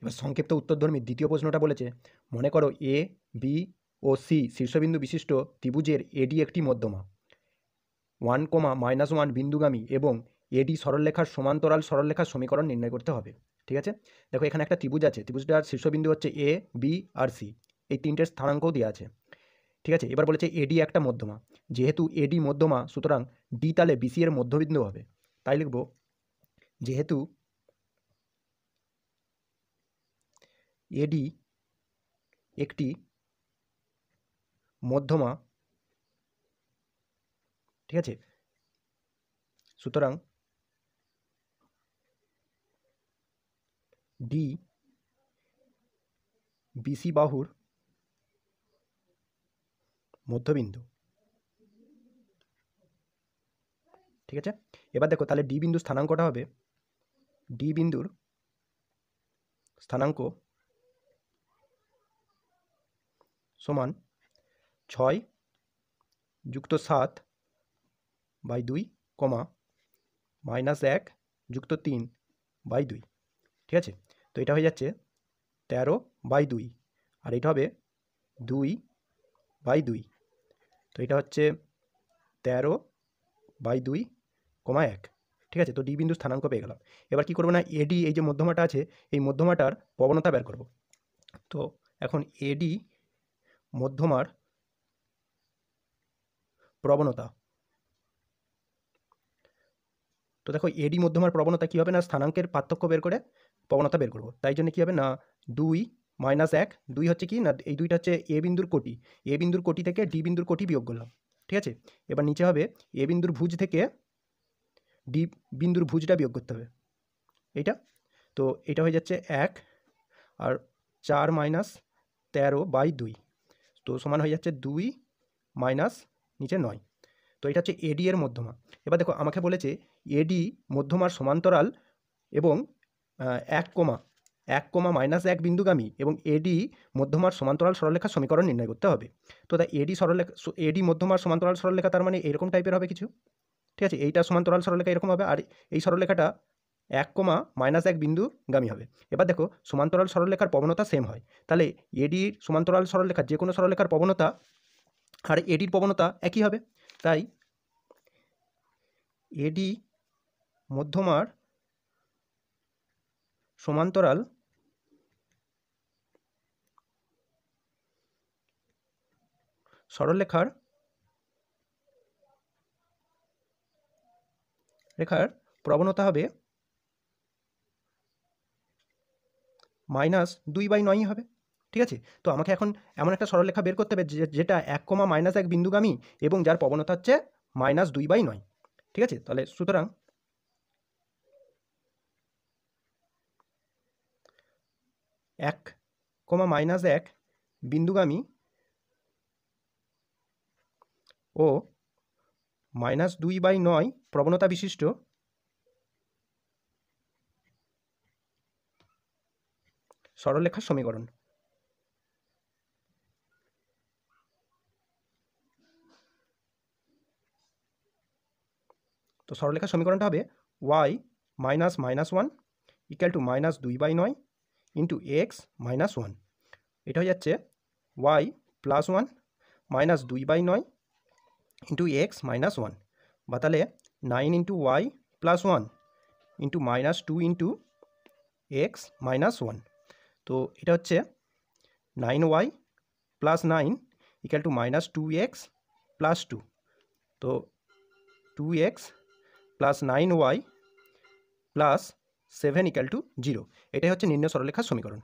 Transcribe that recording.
এবার সংক্ষিপ্ত উত্তরধর্মী দ্বিতীয় প্রশ্নটা বলেছে, মনে করো এ বি ও সি শীর্ষবিন্দু বিশিষ্ট ত্রিভুজের এডি একটি মধ্যমা 1,-1 বিন্দুগামী এবং এডি সরলরেখার সমান্তরাল সরলরেখার সমীকরণ নির্ণয় করতে হবে। ঠিক আছে, দেখো এখানে একটা ত্রিভুজ আছে, ত্রিভুজটার শীর্ষবিন্দু হচ্ছে এ, বি আর সি, এই তিনটের স্থানাঙ্কও দেওয়া আছে। ঠিক আছে, এবার বলেছে এডি একটা মধ্যমা, যেহেতু এডি মধ্যমা সুতরাং ডি তাহলে বিসি এর মধ্যবিন্দু হবে। তাই লিখব যেহেতু এডি একটি মধ্যমা, ঠিক আছে, সুতরাং ডি বিসি বাহুর মধ্যবিন্দু। ঠিক আছে, এবার দেখো তাহলে ডি বিন্দুর স্থানাঙ্কটা হবে, ডি বিন্দুর স্থানাঙ্ক সমান 6 + 7/2, -1 + 3/2। ঠিক আছে, তো এটা হয়ে যাচ্ছে 13/2, আর এটা হবে 2/2, তো এটা হচ্ছে 13/2, 1। ঠিক আছে, তো ডি বিন্দু স্থানাঙ্ক পেয়ে গেলাম। এবার কি করবো না, এডি এই যে মধ্যমাটা আছে এই মধ্যমাটার প্রবণতা বের করব। তো এখন এডি মধ্যমার প্রবণতা, তো দেখো এডি মধ্যমার প্রবণতা কী হবে না, স্থানাঙ্কের পার্থক্য বের করে প্রবণতা বের করব। তাই জন্য কী হবে না 2 - 1, 2 হচ্ছে কি না, এই দুইটা হচ্ছে এ বিন্দুর কোটি, এ বিন্দুর কোটি থেকে ডি বিন্দুর কোটি বিয়োগ করলাম। ঠিক আছে, এবার নিচে হবে এ বিন্দুর ভুজ থেকে ডি বিন্দুর ভুজটা বিয়োগ করতে হবে এইটা, তো এটা হয়ে যাচ্ছে 1, আর 4 - 13/2, তো সমান হয়ে যাচ্ছে 2 - নিচে 9, তো এটা হচ্ছে এডি এর মধ্যমা। এবার দেখো আমাকে বলেছে এডি মধ্যমার সমান্তরাল এবং 1,1 বিন্দুগামী এবং এডি মধ্যমার সমান্তরাল সরলরেখার সমীকরণ নির্ণয় করতে হবে। তো তাই এডি মধ্যমার সমান্তরাল সরলরেখা তার মানে এরকম টাইপের হবে কিছু। ঠিক আছে, এইটা সমান্তরাল সরলরেখা এরকম হবে, আর এই সরলরেখাটা 1,-1 বিন্দুগামী হবে। এবার দেখো সমান্তরাল সরলরেখার প্রবণতা সেম হয়, তাহলে এডির সমান্তরাল সরলরেখা যে কোনো সরলরেখার প্রবণতা আর এডির প্রবণতা একই হবে। তাই এডি মধ্যমার সমান্তরাল সরলরেখার প্রবণতা হবে -2/9 হবে। ঠিক আছে, তো আমাকে এখন এমন একটা সরলরেখা বের করতে হবে যেটা 1,-1 বিন্দুগামী এবং যার প্রবণতা হচ্ছে -2/9। ঠিক আছে, তাহলে সুতরাং 1,-1 বিন্দুগামী ও -2/9 প্রবণতা বিশিষ্ট সরলরেখার সমীকরণ। তো সরলরেখার সমীকরণটা হবে y - -1 = -2/9 × x - 1। এটা হয়ে যাচ্ছে y + 1 - 2/9 × x - 1, বা তাহলে 9 × y + 1 × -2 × x - 1। তো এটা হচ্ছে 9y + 9 = -2x + 2, তো 2x + 9y + 7 = 0। এটাই হচ্ছে নির্ণয় সরলরেখার সমীকরণ।